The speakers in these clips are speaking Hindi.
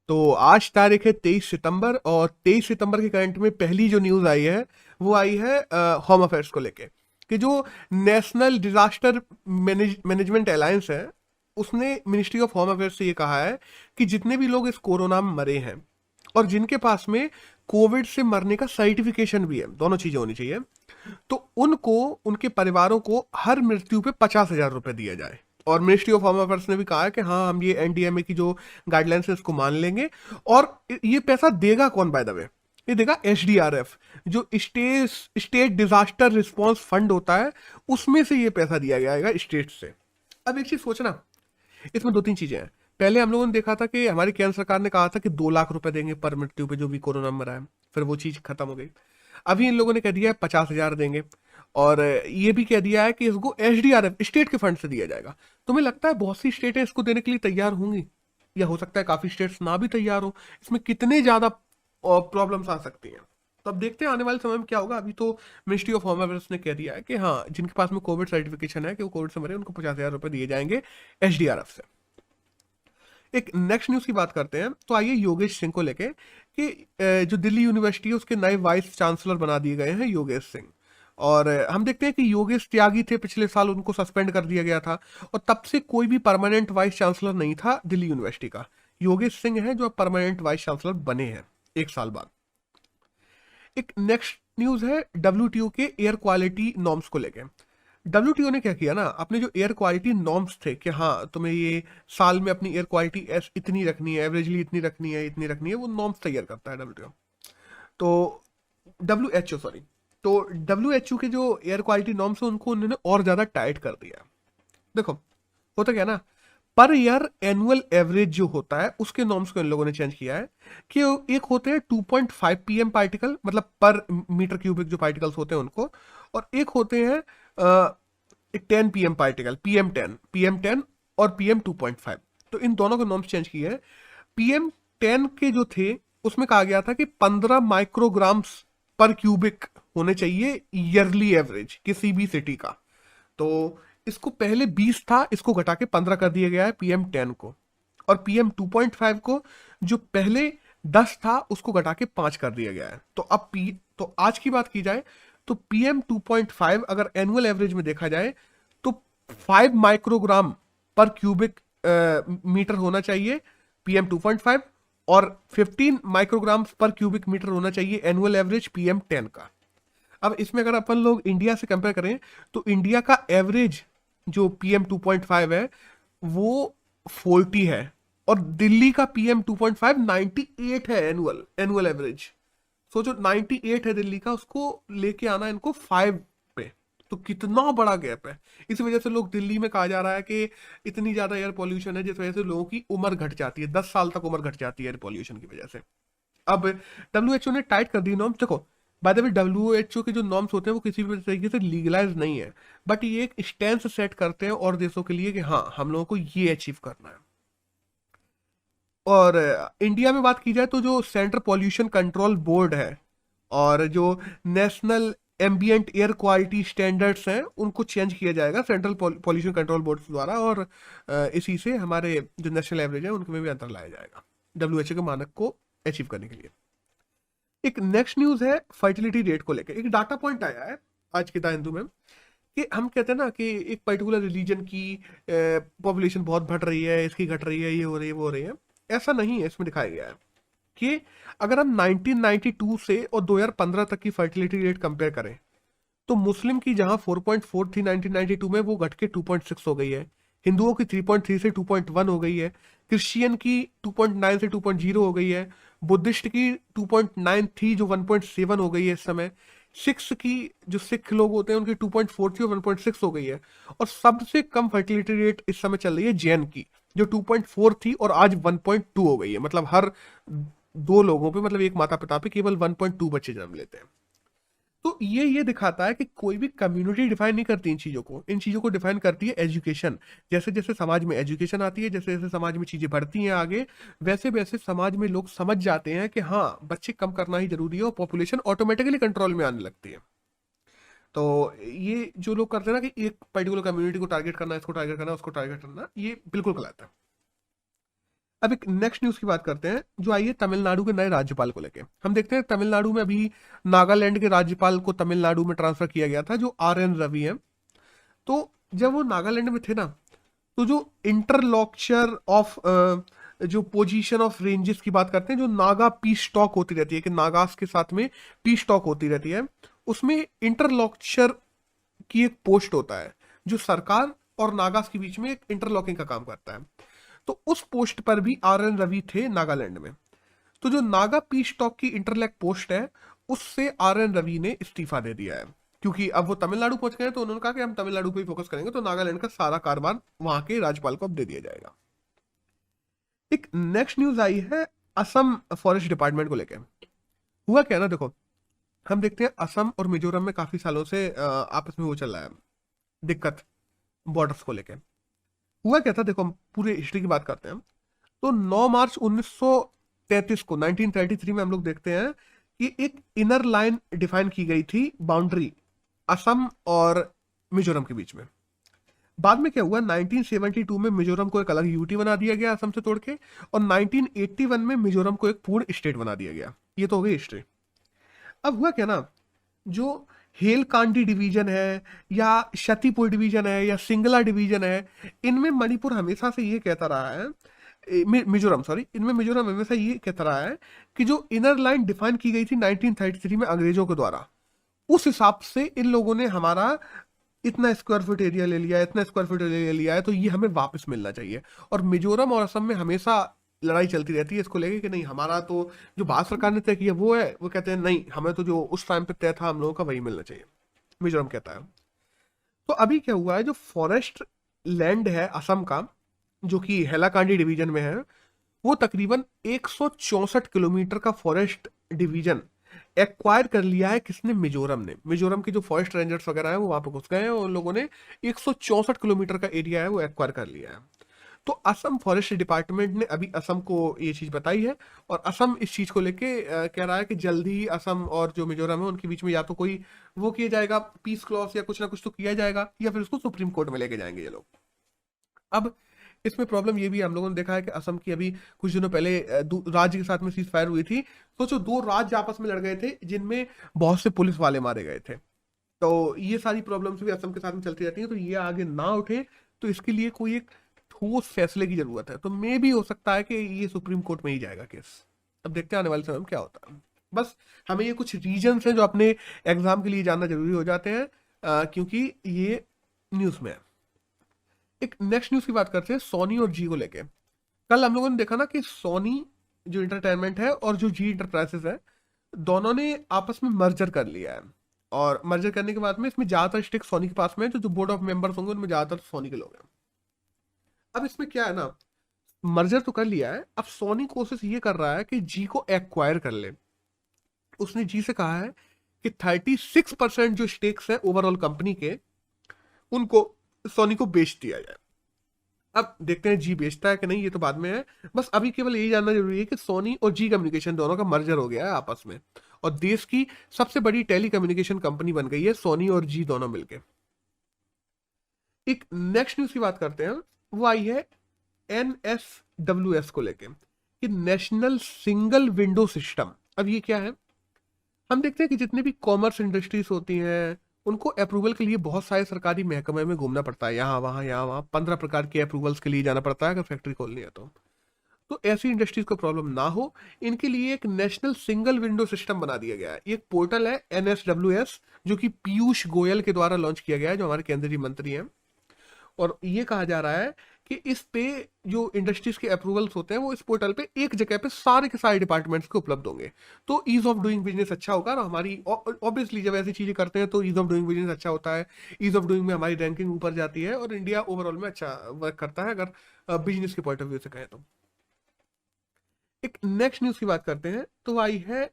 तो आज तारीख है 23 सितंबर, और 23 सितंबर के करंट में पहली जो न्यूज़ आई है वो आई है होम अफेयर्स को लेके, कि जो नेशनल डिजास्टर मैनेजमेंट अलायंस है उसने मिनिस्ट्री ऑफ होम अफेयर्स से ये कहा है कि जितने भी लोग इस कोरोना में मरे हैं और जिनके पास में कोविड से मरने का सर्टिफिकेशन भी है, दोनों चीजें होनी चाहिए, तो उनको, उनके परिवारों को हर मृत्यु पे 50,000 रुपए दिए जाए। और मिनिस्ट्री ऑफ होम अफेयर्स ने भी कहा है कि हाँ, हम ये एनडीएमए की जो गाइडलाइंस है इसको मान लेंगे। और ये पैसा देगा कौन, बाय द वे? ये देगा एसडीआरएफ, जो स्टेट डिजास्टर रिस्पांस फंड होता है, उसमें से ये पैसा दिया जाएगा स्टेट से। अब एक चीज सोचना, इसमें दो तीन चीजें हैं। पहले हम लोगों ने देखा था कि हमारी केंद्र सरकार ने कहा था कि 2 लाख रुपए देंगे पर मृत्यु पे जो भी कोरोना में मरा है, फिर वो चीज खत्म हो गई। अभी इन लोगों ने कह दिया है 50,000 देंगे, और ये भी कह दिया है कि इसको एसडीआरएफ स्टेट के फंड से दिया जाएगा। तुम्हें लगता है बहुत सी स्टेटें इसको देने के लिए तैयार होंगी, या हो सकता है काफी स्टेट्स ना भी तैयार हो? इसमें कितने ज्यादा प्रॉब्लम्स आ सकती हैं। तो अब देखते हैं आने वाले समय में क्या होगा। अभी तो मिनिस्ट्री ऑफ होम अफेयर्स ने कह दिया है कि हाँ, जिनके पास में कोविड सर्टिफिकेशन है कि वो कोविड से मरे, उनको 50,000 रुपए दिए जाएंगे एसडीआरएफ से। एक नेक्स्ट न्यूज की बात करते हैं, तो आइए योगेश सिंह को लेके, कि जो दिल्ली यूनिवर्सिटी है उसके नए वाइस चांसलर बना दिए गए हैं योगेश सिंह। और हम देखते हैं कि योगेश त्यागी थे, पिछले साल उनको सस्पेंड कर दिया गया था, और तब से कोई भी परमानेंट वाइस चांसलर नहीं था दिल्ली यूनिवर्सिटी का। योगेश सिंह है जो अब परमानेंट वाइस चांसलर बने हैं 1 साल बाद। एक नेक्स्ट न्यूज है डब्ल्यूटीओ के एयर क्वालिटी नॉर्म्स को लेके। डब्ल्यूटीओ ने क्या किया ना, अपने जो एयर क्वालिटी नॉर्म्स थे कि हाँ, तुम्हें ये साल में अपनी एयर क्वालिटी इतनी रखनी है, एवरेजली इतनी रखनी है, इतनी रखनी है, वो नॉर्म्स तैयार करता है डब्ल्यूटीओ। तो डब्ल्यू सॉरी, तो डब्ल्यू के जो एयर क्वालिटी नॉर्म्स है उनको उन्होंने और ज्यादा टाइट कर दिया। देखो, होता क्या ना, पर ईयर एनुअल एवरेज जो होता है उसके नॉर्म्स को इन लोगों ने चेंज किया है। कि एक होते हैं 2.5 पीएम पार्टिकल, मतलब पर मीटर क्यूबिक जो पार्टिकल्स होते हैं उनको, और एक होते हैं 10 पीएम पार्टिकल, पीएम 10 और पीएम 2.5। तो इन दोनों के नॉर्म्स चेंज किए हैं। पीएम 10 के जो थे उसमें कहा गया था कि 15 माइक्रोग्राम्स पर क्यूबिक होने चाहिए ईयरली एवरेज किसी भी सिटी का। तो इसको पहले 20 था, इसको घटा के 15 कर दिया गया है पीएम 10 को। और पीएम 2.5 को, जो पहले 10 था, उसको घटा के 5 कर दिया गया है। तो अब तो आज की बात की जाए तो पीएम 2.5 अगर एनुअल एवरेज में देखा जाए तो 5 माइक्रोग्राम पर क्यूबिक मीटर होना चाहिए पीएम 2.5, और 15 माइक्रोग्राम पर क्यूबिक मीटर होना चाहिए एनुअल एवरेज पीएम 10 का। अब इसमें अगर अपन लोग इंडिया से कंपेयर करें तो इंडिया का एवरेज जो पीएम 2.5 है वो 40 है, और दिल्ली का पीएम 2.5 98 है एनुअल एनुअल एवरेज। सोचो, 98 है दिल्ली का, उसको लेके आना इनको 5 पे, तो कितना बड़ा गैप है। इस वजह से लोग, दिल्ली में कहा जा रहा है कि इतनी ज्यादा एयर पॉल्यूशन है जिस वजह से लोगों की उम्र घट जाती है, 10 साल तक उम्र घट जाती है एयर पॉल्यूशन की वजह से। अब डब्ल्यूएचओ ने टाइट कर दी नॉर्म्स। देखो, बाय द वे, डब्ल्यूएचओ के जो नॉर्म्स होते हैं वो किसी भी तरीके से लीगलाइज नहीं है, बट ये एक स्टैंड सेट करते हैं और देशों के लिए कि हाँ, हम लोगों को ये अचीव करना है। और इंडिया में बात की जाए तो जो सेंट्रल पॉल्यूशन कंट्रोल बोर्ड है और जो national ambient air quality standards हैं उनको चेंज किया जाएगा सेंट्रल पॉल्यूशन कंट्रोल बोर्ड द्वारा, और इसी से हमारे जो नेशनल एवरेज है उनमें भी अंतर लाया जाएगा डब्ल्यूएचओ के मानक को अचीव करने के लिए। एक नेक्स्ट न्यूज है फर्टिलिटी रेट को लेकर। एक डाटा पॉइंट आया है आज के द हिंदू में, कि हम कहते हैं ना कि एक पर्टिकुलर रिलीजन की पॉपुलेशन बहुत बढ़ रही है, इसकी घट रही है, ये हो रही है, वो हो रही है। ऐसा नहीं है, इसमें दिखाया गया है कि अगर हम 1992 से और 2015 तक की फर्टिलिटी रेट कंपेयर करें तो मुस्लिम की जहां 4.4 थी 1992 में, वो घट के 2.6 हो गई है। हिंदुओं की 3.3 से 2.1 हो गई है। क्रिश्चियन की 2.9 से 2.0 हो गई है। बुद्धिस्ट की 2.9 थी जो 1.7 हो गई है इस समय। सिक्स की, जो सिख लोग होते हैं, उनकी 2.4 थी और 1.6 हो गई है। और सबसे कम फर्टिलिटी रेट इस समय चल रही है जैन की, जो 2.4 थी और आज 1.2 हो गई है। मतलब हर 2 लोगों पे, मतलब एक माता पिता पे केवल 1.2 बच्चे जन्म लेते हैं। तो ये दिखाता है कि कोई भी कम्युनिटी डिफाइन नहीं करती इन चीजों को, इन चीजों को डिफाइन करती है एजुकेशन। जैसे जैसे समाज में एजुकेशन आती है, जैसे जैसे समाज में चीजें बढ़ती हैं आगे, वैसे वैसे समाज में लोग समझ जाते हैं कि हाँ, बच्चे कम करना ही जरूरी है, और पॉपुलेशन ऑटोमेटिकली कंट्रोल में आने लगती है। तो ये जो लोग करते हैं ना कि एक पर्टिकुलर कम्युनिटी को टारगेट करना, इसको टारगेट करना, उसको टारगेट करना, ये बिल्कुल गलत है। अब एक नेक्स्ट न्यूज की बात करते हैं जो आई है तमिलनाडु के नए राज्यपाल को लेके। हम देखते हैं तमिलनाडु में अभी नागालैंड के राज्यपाल को तमिलनाडु में ट्रांसफर किया गया था, जो आर एन रवि है। तो जब वो नागालैंड में थे ना, तो जो इंटरलॉक्चर ऑफ जो पोजीशन ऑफ रेंजेस की बात करते हैं, जो नागा पीस टॉक होती रहती है कि नागास के साथ में पीस टॉक होती रहती है, उसमें इंटरलॉक्चर की एक पोस्ट होता है जो सरकार और नागास के बीच में एक इंटरलॉकिंग का काम करता है। तो उस पोस्ट पर भी आर एन रवि थे नागालैंड में। तो जो नागा पीस टॉक की इंटरलैक पोस्ट है, उससे आर एन रवि ने इस्तीफा दे दिया है, क्योंकि अब वो तमिलनाडु पहुंच गए हैं। तो उन्होंने कहा कि हम तमिलनाडु पे ही फोकस करेंगे, तो नागालैंड का सारा कारोबार वहां के राज्यपाल को अब दे दिया जाएगा। एक नेक्स्ट न्यूज आई है असम फॉरेस्ट डिपार्टमेंट को लेकर। हुआ क्या ना, देखो हम देखते हैं असम और मिजोरम में काफी सालों से आपस में वो चल रहा है दिक्कत, बॉर्डर्स को लेकर। हुआ क्या था, देखो हम पूरे हिस्ट्री की बात करते हैं। तो 9 मार्च 1933 को 1933 में हम लोग देखते हैं कि एक इनर लाइन डिफाइन की गई थी, बाउंड्री असम और मिजोरम के बीच में। बाद में क्या हुआ, 1972 में मिजोरम को एक अलग यूटी बना दिया गया असम से तोड़ के, और 1981 में मिजोरम को एक पूर्ण स्टेट बना दिया गया। ये तो हो गई हिस्ट्री। अब हुआ क्या ना, जो हेलकांडी डिवीजन है या क्षतिपुर डिवीजन है या सिंगला डिवीजन है, इनमें मणिपुर हमेशा से ये कहता रहा है, मिजोरम सॉरी, इनमें मिजोरम हमेशा ये कहता रहा है कि जो इनर लाइन डिफाइन की गई थी 1933 में अंग्रेजों के द्वारा, उस हिसाब से इन लोगों ने हमारा इतना स्क्वायर फुट एरिया ले लिया, इतना स्क्वायर फुट एरिया लिया है, तो ये हमें वापस मिलना चाहिए। और मिजोरम और असम में हमेशा लड़ाई चलती रहती है इसको लेके कि नहीं, हमारा तो जो भारत सरकार ने तय किया वो है, वो कहते हैं नहीं, हमें तो जो उस टाइम पे तय था हम लोगों का वही मिलना चाहिए, मिजोरम कहता है। तो अभी क्या हुआ है, जो फॉरेस्ट लैंड है असम का, जो कि हैलाकांडी डिवीजन में है, वो तकरीबन 164 किलोमीटर का फॉरेस्ट डिवीजन एक्वायर कर लिया है। किसने? मिजोरम ने। मिजोरम के जो फॉरेस्ट रेंजर्स वगैरह है वो वहां पर घुस गए हैं और लोगों ने 164 किलोमीटर का एरिया है वो एक्वायर कर लिया है। तो असम फॉरेस्ट डिपार्टमेंट ने अभी असम को ये चीज बताई है, और असम इस चीज को लेके कह रहा है कि जल्दी ही असम और जो मिजोरम है उनके बीच में या तो कोई वो किया जाएगा पीस क्लॉज, या कुछ ना कुछ तो किया जाएगा, या फिर उसको सुप्रीम कोर्ट में लेके जाएंगे ये लोग। अब इसमें प्रॉब्लम ये भी हम लोगों ने देखा है कि असम की अभी कुछ दिनों पहले राज्य के साथ में सीज फायर हुई थी। सोचो, दो राज्य आपस में लड़ गए थे जिनमें बहुत से पुलिस वाले मारे गए थे। तो ये सारी प्रॉब्लम्स भी असम के साथ में चलती रहती हैं, तो ये आगे ना उठे तो इसके लिए कोई एक ठोस फैसले की जरूरत है। तो मे भी हो सकता है कि ये सुप्रीम कोर्ट में ही जाएगा केस। अब देखते हैं आने वाले समय में क्या होता है। बस हमें ये कुछ रीजन्स हैं जो अपने एग्जाम के लिए जानना जरूरी हो जाते हैं, क्योंकि ये न्यूज में है। एक नेक्स्ट न्यूज की बात करते हैं सोनी और जी को लेके। कल हम लोगों ने देखा ना कि सोनी जो इंटरटेनमेंट है और जो जी इंटरप्राइजेस है, दोनों ने आपस में मर्जर कर लिया है। और मर्जर करने के बाद में इसमें ज्यादातर स्टेक सोनी के पास में है, तो जो बोर्ड ऑफ मेंबर्स होंगे उनमें ज्यादातर सोनी के लोग हैं। अब इसमें क्या है ना, मर्जर तो कर लिया है, अब सोनी कोशिश ये कर रहा है कि जी को एक्वायर कर ले। उसने जी से कहा है कि 36% जो स्टेक्स है ओवरऑल कंपनी के, उनको सोनी को बेच दिया जाए। अब देखते हैं जी बेचता है कि नहीं, ये तो बाद में है। बस अभी केवल यही जानना जरूरी है कि सोनी और जी कम्युनिकेशन दोनों का मर्जर हो गया है आपस में, और देश की सबसे बड़ी टेली कम्युनिकेशन कंपनी बन गई है सोनी और जी दोनों मिलके। एक नेक्स्ट न्यूज की बात करते हैं, वो आई है NSWS को लेके, कि नेशनल सिंगल विंडो सिस्टम। अब ये क्या है, हम देखते हैं कि जितने भी कॉमर्स इंडस्ट्रीज होती हैं उनको अप्रूवल के लिए बहुत सारे सरकारी महकमे में घूमना पड़ता है, यहाँ वहाँ 15 प्रकार के अप्रूवल्स के लिए जाना पड़ता है अगर फैक्ट्री खोलनी है तो ऐसी इंडस्ट्रीज को प्रॉब्लम ना हो, इनके लिए एक नेशनल सिंगल विंडो सिस्टम बना दिया गया है। एक पोर्टल है NSWS, जो कि पीयूष गोयल के द्वारा लॉन्च किया गया है, जो हमारे केंद्रीय मंत्री हैं। और ये कहा जा रहा है कि इस पे जो इंडस्ट्रीज के अप्रूवल्स होते हैं वो इस पोर्टल पे एक जगह पे सारे के सारे डिपार्टमेंट्स को उपलब्ध होंगे, तो ईज ऑफ डूइंग बिजनेस अच्छा होगा। और हमारी ऑब्वियसली जब ऐसी चीजें करते हैं तो ईज ऑफ डूइंग बिजनेस अच्छा होता है, ईज ऑफ डूइंग में हमारी रैंकिंग ऊपर जाती है, और इंडिया ओवरऑल में अच्छा वर्क करता है अगर बिजनेस के पॉइंट ऑफ व्यू से कहें तो। एक नेक्स्ट न्यूज की बात करते हैं, तो आई है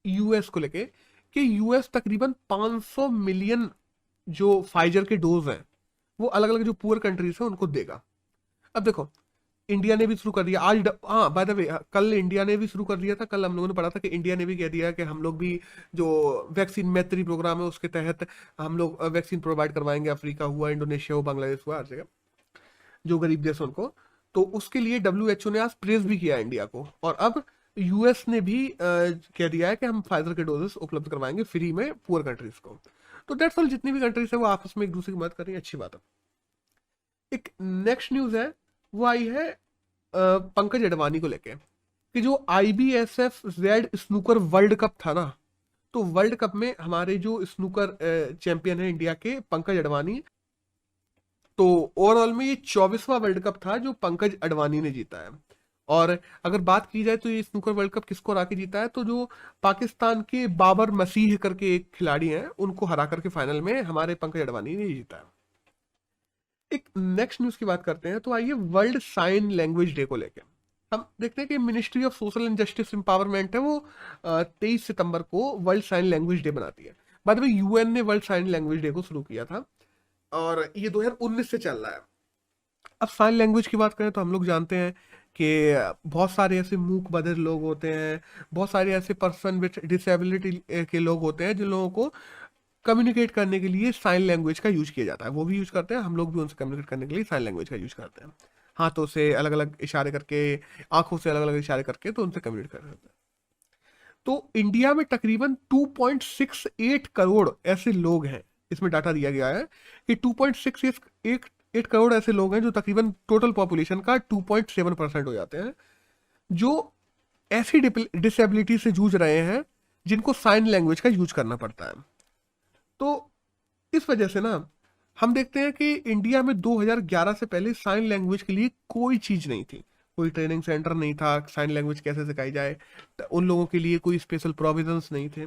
यूएस को लेके, कि यूएस तकरीबन 500 मिलियन जो फाइजर के डोज हैं वो अलग अलग जो पुअर कंट्रीज है उनको देगा। अब देखो, इंडिया ने भी शुरू कर दिया आज, हाँ बाय द वे, कल इंडिया ने भी शुरू कर दिया था। कल हम लोगों ने पढ़ा था कि इंडिया ने भी कह दिया कि हम लोग भी जो वैक्सीन मैत्री प्रोग्राम है उसके तहत हम लोग वैक्सीन प्रोवाइड करवाएंगे। अफ्रीका हुआ, इंडोनेशिया हुआ, बांग्लादेश हुआ, हर जगह जो गरीब देश उनको। तो उसके लिए WHO ने आज प्रेज भी किया इंडिया को, और अब यूएस ने भी कह दिया है कि हम फाइजर के डोजेस उपलब्ध करवाएंगे फ्री में पुअर कंट्रीज को। तो डेट्स ऑल, जितनी भी कंट्रीज है वो आपस में एक दूसरे की मदद कर रही है, अच्छी बात है। एक नेक्स्ट न्यूज है, वो आई है पंकज अडवाणी को लेके, कि जो IBSF Z snooker world cup था ना, तो वर्ल्ड कप में हमारे जो स्नूकर चैंपियन है इंडिया के पंकज अडवाणी, तो ओवरऑल में ये 24वां वर्ल्ड कप था जो पंकज अडवाणी ने जीता है। और अगर बात की जाए तो ये स्नूकर वर्ल्ड कप किसको हरा के जीता है, तो जो पाकिस्तान के बाबर मसीह करके एक खिलाड़ी हैं उनको हरा करके फाइनल में हमारे पंकज अडवाणी ने जीता है। एक नेक्स्ट न्यूज की बात करते हैं, तो आइए वर्ल्ड साइन लैंग्वेज डे को लेकर हम देखते हैं कि ministry of social and justice empowerment है वो 23 सितंबर को वर्ल्ड साइन लैंग्वेज डे बनाती है। बाद में UN ने वर्ल्ड साइन लैंग्वेज डे को शुरू किया था और ये 2019 से चल रहा है। अब साइन लैंग्वेज की बात करें तो हम लोग जानते हैं कि बहुत सारे ऐसे मूक बधिर लोग होते हैं, बहुत सारे ऐसे पर्सन विथ डिसेबिलिटी के लोग होते हैं जिन लोगों को कम्युनिकेट करने के लिए साइन लैंग्वेज का यूज किया जाता है। वो भी यूज करते हैं, हम लोग भी उनसे कम्युनिकेट करने के लिए साइन लैंग्वेज का यूज करते हैं, हाथों से अलग अलग इशारे करके, आंखों से अलग अलग इशारे करके, तो उनसे कम्युनिकेट कर सकते हैं। तो इंडिया में तकरीबन 2.68 करोड़ ऐसे लोग हैं, इसमें डाटा दिया गया है कि 2.68 करोड़ ऐसे लोग हैं जो तकरीबन टोटल पॉपुलेशन का 2.7% हो जाते हैं, जो ऐसी डिसेबिलिटी से जूझ रहे हैं जिनको साइन लैंग्वेज का यूज करना पड़ता है। तो इस वजह से ना हम देखते हैं कि इंडिया में 2011 से पहले साइन लैंग्वेज के लिए कोई चीज नहीं थी, कोई ट्रेनिंग सेंटर नहीं था साइन लैंग्वेज कैसे सिखाई जाए, उन लोगों के लिए कोई स्पेशल प्रोविजंस नहीं थे।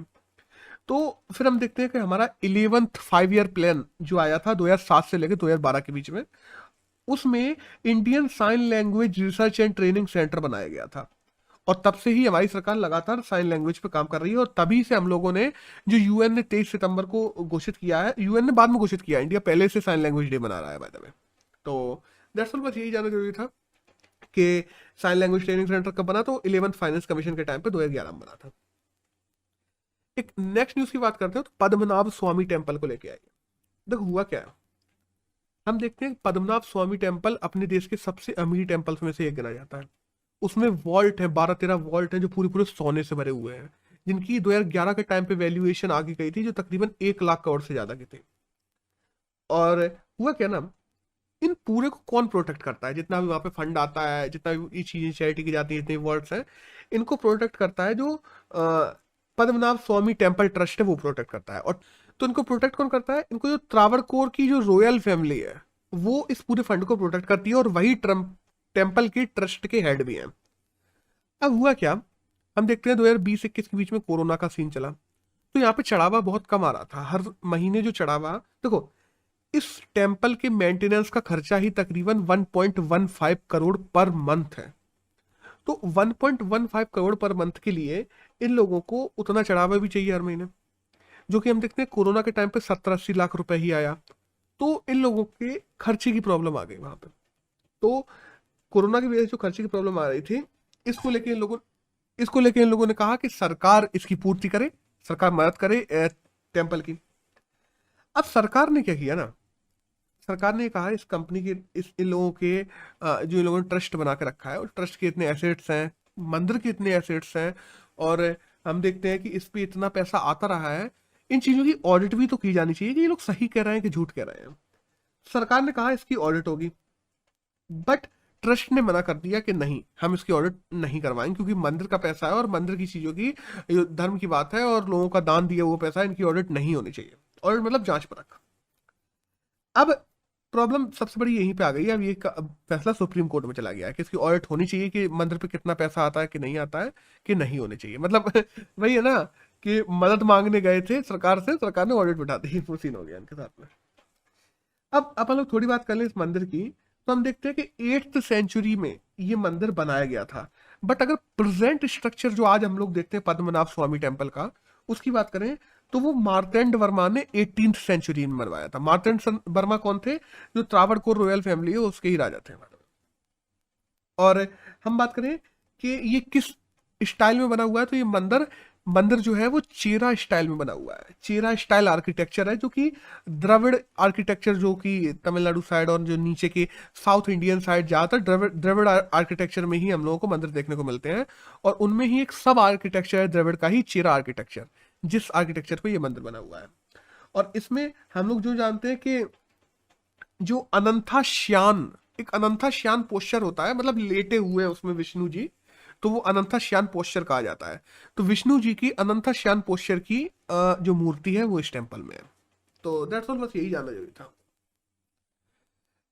तो फिर हम देखते हैं कि हमारा 11th 5 ईयर प्लान जो आया था 2007 से लेकर 2012 के बीच में, उसमें Indian sign language research and training centre बनाया गया था, और तब से ही हमारी सरकार लगातार साइन लैंग्वेज पे काम कर रही है। और तभी से हम लोगों ने, जो UN ने 23 सितंबर को घोषित किया है, UN ने बाद में घोषित किया, इंडिया पहले से साइन लैंग्वेज डे मना रहा है बाय द वे। तो दैट्स ऑल, बस यही जानना जरूरी था कि साइन लैंग्वेज ट्रेनिंग सेंटर कब बना, तो 11th फाइनेंस कमीशन के टाइम पे 2011 में बना था। एक नेक्स्ट न्यूज की बात करते हैं, तो पद्मनाभ स्वामी टेम्पल को लेके आइए। देखो हुआ क्या है, हम देखते हैं पद्मनाभ स्वामी टेम्पल अपने देश के सबसे अमीर टेम्पल्स में से एक गिना जाता है। उसमें वॉल्ट है, 12-13 वॉल्ट हैं जो पूरे पूरे सोने से भरे हुए हैं, जिनकी 2011 के टाइम पे वैल्यूएशन आगे गई थी जो तकरीबन 1 लाख करोड़ से ज्यादा की थी। और हुआ क्या ना, इन पूरे को कौन प्रोटेक्ट करता है, जितना भी वहां पे फंड आता है, जितना भी ये चीजें चैरिटी की जाती है, जितने वर्ड्स हैं, इनको प्रोटेक्ट करता है जो पद्मनाभ स्वामी टेम्पल ट्रस्ट है, वो प्रोटेक्ट करता है। और तो इनको प्रोटेक्ट कौन करता है, इनको जो त्रावणकोर की जो रॉयल फैमिली है वो इस पूरे फंड को प्रोटेक्ट करती है, और वही टेम्पल के ट्रस्ट के हेड भी हैं। अब हुआ क्या, हम देखते हैं 2020-21 के बीच में कोरोना का सीन चला, तो यहाँ पे चढ़ावा बहुत कम आ रहा था, हर महीने जो चढ़ावा, देखो इस टेम्पल के मेंटेनेंस का खर्चा ही तकरीबन 1.15 करोड़ पर मंथ है। तो 1.15 करोड़ पर मंथ के लिए इन लोगों को उतना चढ़ावा भी चाहिए हर महीने, जो कि हम देखते हैं कोरोना के टाइम पे 70-80 लाख रुपए ही आया, तो इन लोगों के खर्चे की प्रॉब्लम आ गई वहां पे। तो कोरोना की वजह से जो खर्चे की प्रॉब्लम आ रही थी, इसको लेके इन लोगों ने कहा कि सरकार इसकी पूर्ति करे, सरकार मदद करे टेम्पल की। अब सरकार ने क्या किया ना, सरकार ने कहा इस कंपनी के, इन लोगों के जो इन लोगों ने ट्रस्ट बना के रखा है, और ट्रस्ट के इतने एसेट्स हैं, मंदिर के इतने एसेट्स हैं, और हम देखते हैं कि इस पे इतना पैसा आता रहा है, इन चीजों की ऑडिट भी तो की जानी चाहिए कि ये लोग सही कह रहे हैं कि झूठ कह रहे हैं। सरकार ने कहा इसकी ऑडिट होगी, बट ट्रस्ट ने मना कर दिया कि नहीं, हम इसकी ऑडिट नहीं करवाएंगे, क्योंकि मंदिर का पैसा है और मंदिर की चीजों की धर्म की बात है, और लोगों का दान दिया वो पैसा, इनकी ऑडिट नहीं होनी चाहिए। ऑडिट मतलब जांच परख। अब प्रॉब्लम सबसे बड़ी यहीं पे आ गई है, अब ये फैसला सुप्रीम कोर्ट में चला गया है कि इसकी ऑडिट होनी चाहिए कि मंदिर पे कितना पैसा आता है कि नहीं आता है, कि नहीं होनी चाहिए। मतलब वही है ना कि मदद मांगने गए थे सरकार से, सरकार ने ऑडिट बिठा दी, वो सीन हो गया इनके साथ में। अब अपन लोग थोड़ी बात कर लें इस मंदिर की, तो हम देखते हैं कि 8th सेंचुरी में ये मंदिर बनाया गया था, बट अगर प्रेजेंट स्ट्रक्चर जो आज हम लोग देखते हैं पद्मनाभ स्वामी टेम्पल का, उसकी बात करें तो वो मार्तंड वर्मा ने 18th सेंचुरी में बनवाया था। मार्तंड वर्मा कौन थे, जो त्रावणकोर रॉयल फैमिली है उसके ही राजा थे। और हम बात करें कि ये किस स्टाइल में बना हुआ है, तो ये मंदिर मंदिर जो है वो चेरा स्टाइल में बना हुआ है। चेरा स्टाइल आर्किटेक्चर है, जो कि द्रविड़ आर्किटेक्चर, जो कि तमिलनाडु साइड और जो नीचे के साउथ इंडियन साइड ज़्यादातर द्रविड़ आर्किटेक्चर में ही हम लोगों को मंदिर देखने को मिलते हैं। और उनमें ही एक सब आर्किटेक्चर है द्रविड़ का ही, चेरा आर्किटेक्चर, जिस आर्किटेक्चर पे ये मंदिर बना हुआ है। और इसमें हम लोग जो जानते हैं कि जो अनंथा श्यान, एक अनंथा श्यान पोस्चर होता है, मतलब लेटे हुए हैं उसमें विष्णु जी, तो वो अनंथा श्यान पोस्चर कहा जाता है। तो विष्णु जी की अनंथा श्यान पोस्चर की जो मूर्ति है वो इस टेम्पल में है। तो दैट्स ऑल, बस यही जानना जरूरी था।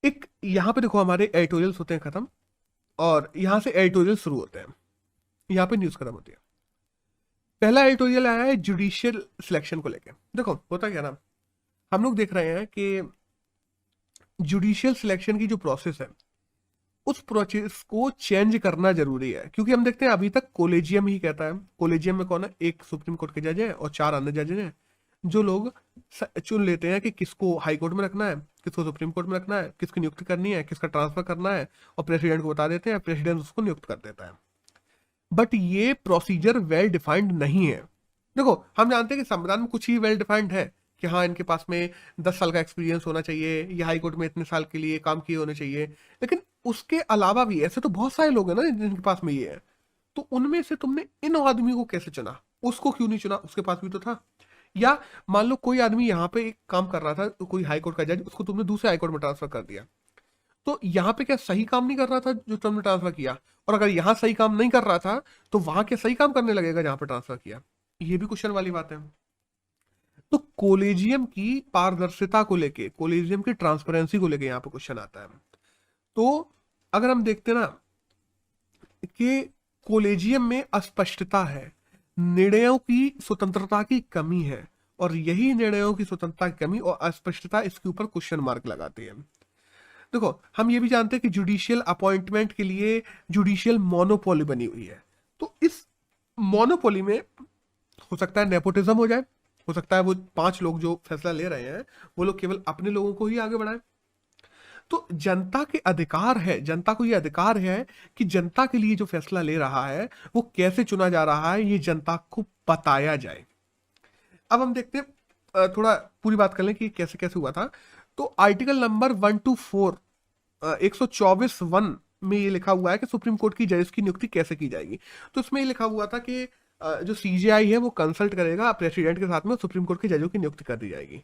एक यहाँ पे देखो हमारे एडिटोरियल्स होते हैं खत्म, और यहाँ से एडिटोरियल शुरू होते हैं, यहाँ पे न्यूज खत्म होती है। पहला एडिटोरियल आया है जुडिशियल सिलेक्शन को लेके। देखो होता क्या ना, हम लोग देख रहे हैं कि जुडिशियल सिलेक्शन की जो प्रोसेस है, उस प्रोसेस को चेंज करना जरूरी है, क्योंकि हम देखते हैं अभी तक कोलेजियम ही कहता है। कोलेजियम में कौन है? एक सुप्रीम कोर्ट के जज है और 4 अन्य जज हैं, जो लोग चुन लेते हैं कि किसको हाई कोर्ट में रखना है, किसको सुप्रीम कोर्ट में रखना है, किसकी नियुक्ति करनी है, किसका ट्रांसफर करना है, और प्रेसिडेंट को बता देते हैं, प्रेसिडेंट उसको नियुक्त कर देता है। बट ये प्रोसीजर वेल डिफाइंड नहीं है। देखो हम जानते हैं कि संविधान में कुछ ही वेल डिफाइंड है कि हाँ इनके पास में 10 साल का एक्सपीरियंस होना चाहिए, या हाई कोर्ट में इतने साल के लिए काम किए होने चाहिए, लेकिन उसके अलावा भी ऐसे तो बहुत सारे लोग हैं ना जिनके पास में ये है। तो उनमें से तुमने इन आदमी को कैसे चुना? उसको क्यों नहीं चुना? उसके पास भी तो था। या मान लो कोई आदमी यहाँ पे एक काम कर रहा था, तो कोई हाई कोर्ट का जज, उसको तुमने दूसरे हाई कोर्ट में ट्रांसफर कर दिया, तो यहाँ पे क्या सही काम नहीं कर रहा था जो तुमने ट्रांसफर किया? और अगर यहाँ सही काम नहीं कर रहा था तो वहां क्या सही काम करने लगेगा जहां पे ट्रांसफर किया? ये भी क्वेश्चन वाली बात है। तो कोलेजियम की पारदर्शिता को लेके, कोलेजियम की ट्रांसपेरेंसी को लेके यहाँ पे क्वेश्चन आता है। तो अगर हम देखते ना कि कोलेजियम में अस्पष्टता है, निर्णयों की स्वतंत्रता की कमी है, और यही निर्णयों की स्वतंत्रता की कमी और अस्पष्टता इसके ऊपर क्वेश्चन मार्क लगाती है। देखो हम ये भी जानते हैं कि जुडिशियल अपॉइंटमेंट के लिए जुडिशियल मोनोपोली बनी हुई है। तो इस मोनोपोली में हो सकता है नेपोटिज्म हो जाए, हो सकता है वो 5 लोग जो फैसला ले रहे हैं वो लोग केवल अपने लोगों को ही आगे बढ़ाएं। तो जनता के अधिकार है, जनता को ये अधिकार है कि जनता के लिए जो फैसला ले रहा है वो कैसे चुना जा रहा है, ये जनता को बताया जाए। अब हम देखते हैं, थोड़ा पूरी बात कर लें कि कैसे कैसे हुआ था। तो आर्टिकल नंबर 124 124(1) में ये लिखा हुआ है कि सुप्रीम कोर्ट की जजेस की नियुक्ति कैसे की जाएगी। तो इसमें ये लिखा हुआ था कि जो सीजेआई है वो कंसल्ट करेगा प्रेसिडेंट के साथ में, सुप्रीम कोर्ट के जजों की नियुक्ति कर दी जाएगी।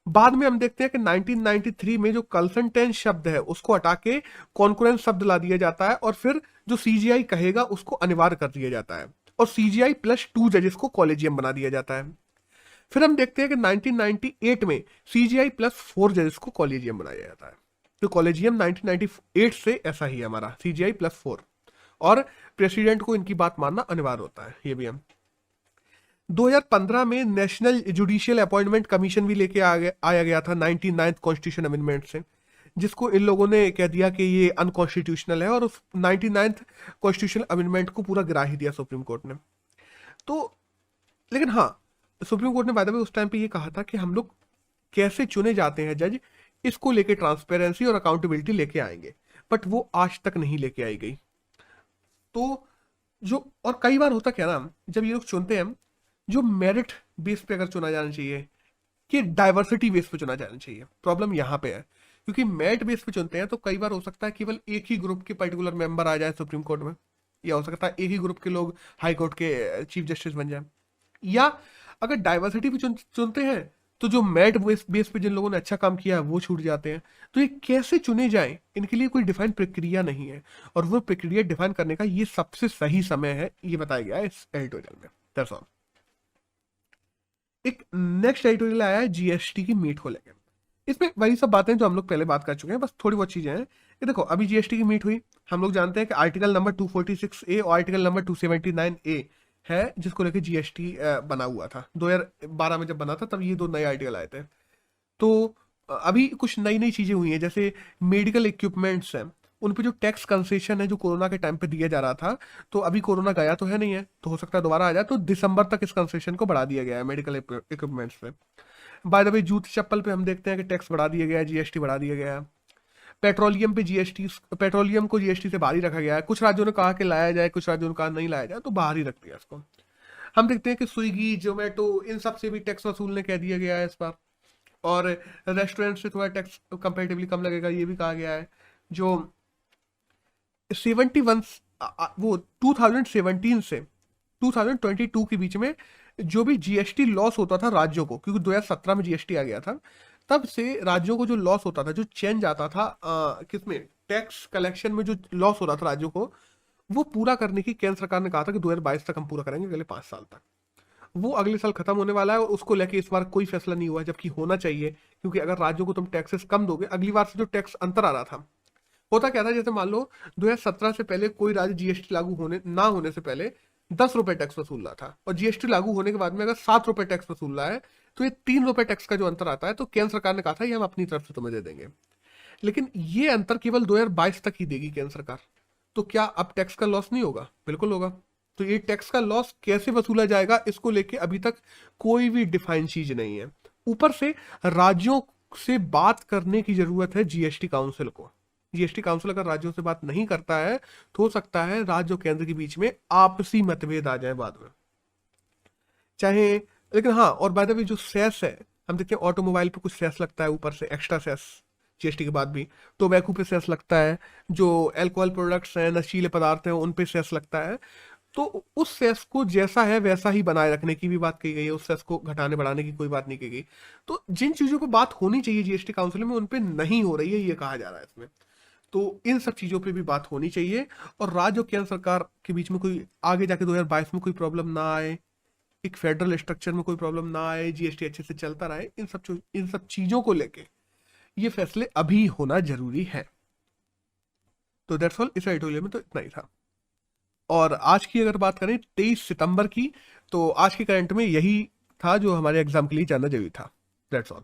बाद में हम देखते हैं कि 1993 में जो कंसल्टेंट शब्द है उसको हटा के कॉन्करेंस शब्द ला दिया जाता है, और फिर जो सीजीआई कहेगा उसको अनिवार्य कर दिया जाता है, और सीजीआई +2 जजेस को कॉलेजियम बना दिया जाता है। फिर हम देखते हैं कि 1998 में सीजीआई +4 जजेस को कॉलेजियम बनाया जाता है। तो कॉलेजियम 1998 से ऐसा ही है हमारा, सीजीआई +4, और प्रेसिडेंट को इनकी बात मानना अनिवार्य होता है। ये भी हम 2015 में नेशनल जुडिशियल अपॉइंटमेंट कमीशन भी लेके आया गया था 99th कॉन्स्टिट्यूशन अमेंडमेंट से, जिसको इन लोगों ने कह दिया कि ये अनकॉन्स्टिट्यूशनल है, और उस 99th कॉन्स्टिट्यूशन अमेंडमेंट को पूरा गिरा ही दिया सुप्रीम कोर्ट ने। तो लेकिन हाँ, सुप्रीम कोर्ट ने बाय द वे उस टाइम पे ये कहा था कि हम लोग कैसे चुने जाते हैं जज, इसको लेके ट्रांसपेरेंसी और अकाउंटेबिलिटी लेके आएंगे, बट वो आज तक नहीं लेके आई गई। तो जो, और कई बार होता क्या ना, जब ये लोग चुनते हैं, जो मेरिट बेस पे अगर चुना जाना चाहिए कि डाइवर्सिटी बेस पे चुना जाना चाहिए, प्रॉब्लम यहाँ पे है। क्योंकि मेरिट बेस पे चुनते हैं तो कई बार हो सकता है केवल एक ही ग्रुप के पर्टिकुलर मेंबर आ जाए सुप्रीम कोर्ट में, या हो सकता है एक ही ग्रुप के लोग हाई कोर्ट के चीफ जस्टिस बन जाए। या अगर डाइवर्सिटी पे चुनते हैं तो जो मेरिट बेस पे जिन लोगों ने अच्छा काम किया है वो छूट जाते हैं। तो ये कैसे चुने जाएं, इनके लिए कोई डिफाइन प्रक्रिया नहीं है, और वो प्रक्रिया डिफाइन करने का ये सबसे सही समय है, ये बताया गया है इस एडिटोरियल में। That's all. एक नेक्स्ट एडिटोरियल आया है जीएसटी की मीट को लेकर। इसमें वही सब बातें जो हम लोग पहले बात कर चुके हैं, बस थोड़ी बहुत चीजें हैं। ये देखो अभी जीएसटी की मीट हुई, हम लोग जानते हैं कि आर्टिकल नंबर 246A और आर्टिकल नंबर 279A है, जिसको लेकर जीएसटी बना हुआ था। 2012 में जब बना था तब ये 2 नए आर्टिकल आए थे। तो अभी कुछ नई नई चीजें हुई हैं, जैसे मेडिकल इक्विपमेंट्स हैं, उन पे जो टैक्स कंसेशन है जो कोरोना के टाइम पे दिया जा रहा था, तो अभी कोरोना गया तो है नहीं है, तो हो सकता है दोबारा आ जाए, तो दिसंबर तक इस कंसेशन को बढ़ा दिया गया है मेडिकल इक्विपमेंट्स पे। बाय द वे जूत चप्पल पे हम देखते हैं कि टैक्स बढ़ा दिया गया है, जीएसटी बढ़ा दिया गया है। पेट्रोलियम पे जीएसटी, पेट्रोलियम को जीएसटी से बाहर ही रखा गया है। कुछ राज्यों ने कहा कि लाया जाए, कुछ राज्यों ने कहा नहीं लाया जाए, तो बाहर ही रख दिया इसको। हम देखते हैं कि स्विगी, जोमेटो, इन सब से भी टैक्स वसूलने कह दिया गया है इस बार। और रेस्टोरेंट से थोड़ा टैक्स कंपेरेटिवली कम लगेगा, ये भी कहा गया है। जो 71 वो 2017 से 2022 के बीच में जो भी जीएसटी लॉस होता था राज्यों को, क्योंकि 2017 में जीएसटी आ गया था, तब से राज्यों को जो लॉस होता था, जो चेंज आता था किसमें, टैक्स कलेक्शन में जो लॉस हो रहा था राज्यों को, वो पूरा करने की केंद्र सरकार ने कहा था कि 2022 तक हम पूरा करेंगे, अगले 5 साल तक। वो अगले साल खत्म होने वाला है और उसको लेके इस बार कोई फैसला नहीं हुआ है, जबकि होना चाहिए, क्योंकि अगर राज्यों को तुम टैक्सेस कम दोगे, अगली बार से जो टैक्स अंतर आ रहा था, होता क्या था, जैसे मान लो 2017 से पहले कोई राज्य जीएसटी लागू होने ना होने से पहले 10 रुपए टैक्स वसूल रहा था, और जीएसटी लागू होने के बाद में अगर 7 रुपए टैक्स वसूल रहा है, तो ये 3 रुपए टैक्स का जो अंतर आता है, तो केंद्र सरकार ने कहा था ये हम अपनी तरफ से तुम्हें दे देंगे। लेकिन ये अंतर केवल 2022 तक ही देगी केंद्र सरकार। तो क्या अब टैक्स का लॉस नहीं होगा? बिल्कुल होगा। तो ये टैक्स का लॉस कैसे वसूला जाएगा, इसको लेके अभी तक कोई भी डिफाइन चीज नहीं है। ऊपर से राज्यों से बात करने की जरूरत है जीएसटी काउंसिल को। जीएसटी काउंसिल अगर राज्यों से बात नहीं करता है, तो हो सकता है राज्य और केंद्र के बीच में आपसी मतभेद आ जाए बाद में, चाहे। लेकिन हाँ, और बाय द वे जो सेस है, हम देखते हैं ऑटोमोबाइल पे कुछ सेस लगता है ऊपर से, एक्स्ट्रा सेस जीएसटी के बाद भी। टोबैको पे सेस लगता है, जो अल्कोहल प्रोडक्ट्स हैं, नशीले पदार्थ हैं, उन पे सेस लगता है। तो उस सेस को जैसा है वैसा ही बनाए रखने की भी बात कही गई है, उस सेस को घटाने बढ़ाने की कोई बात नहीं की गई। तो जिन चीजों पर बात होनी चाहिए जीएसटी काउंसिल में, उन पे नहीं हो रही है, ये कहा जा रहा है इसमें। तो इन सब चीजों पे भी बात होनी चाहिए, और राज्य और केंद्र सरकार के बीच में कोई आगे जाके 2022 में कोई प्रॉब्लम ना आए, एक फेडरल स्ट्रक्चर में कोई प्रॉब्लम ना आए, जीएसटी अच्छे से चलता रहे, इन सब चीजों को लेके ये फैसले अभी होना जरूरी है। तो दैट्स ऑल, इस एडिटोरियल में तो इतना ही था। और आज की अगर बात करें 23 सितंबर की, तो आज के करंट में यही था जो हमारे एग्जाम के लिए जानना जरूरी था। That's all.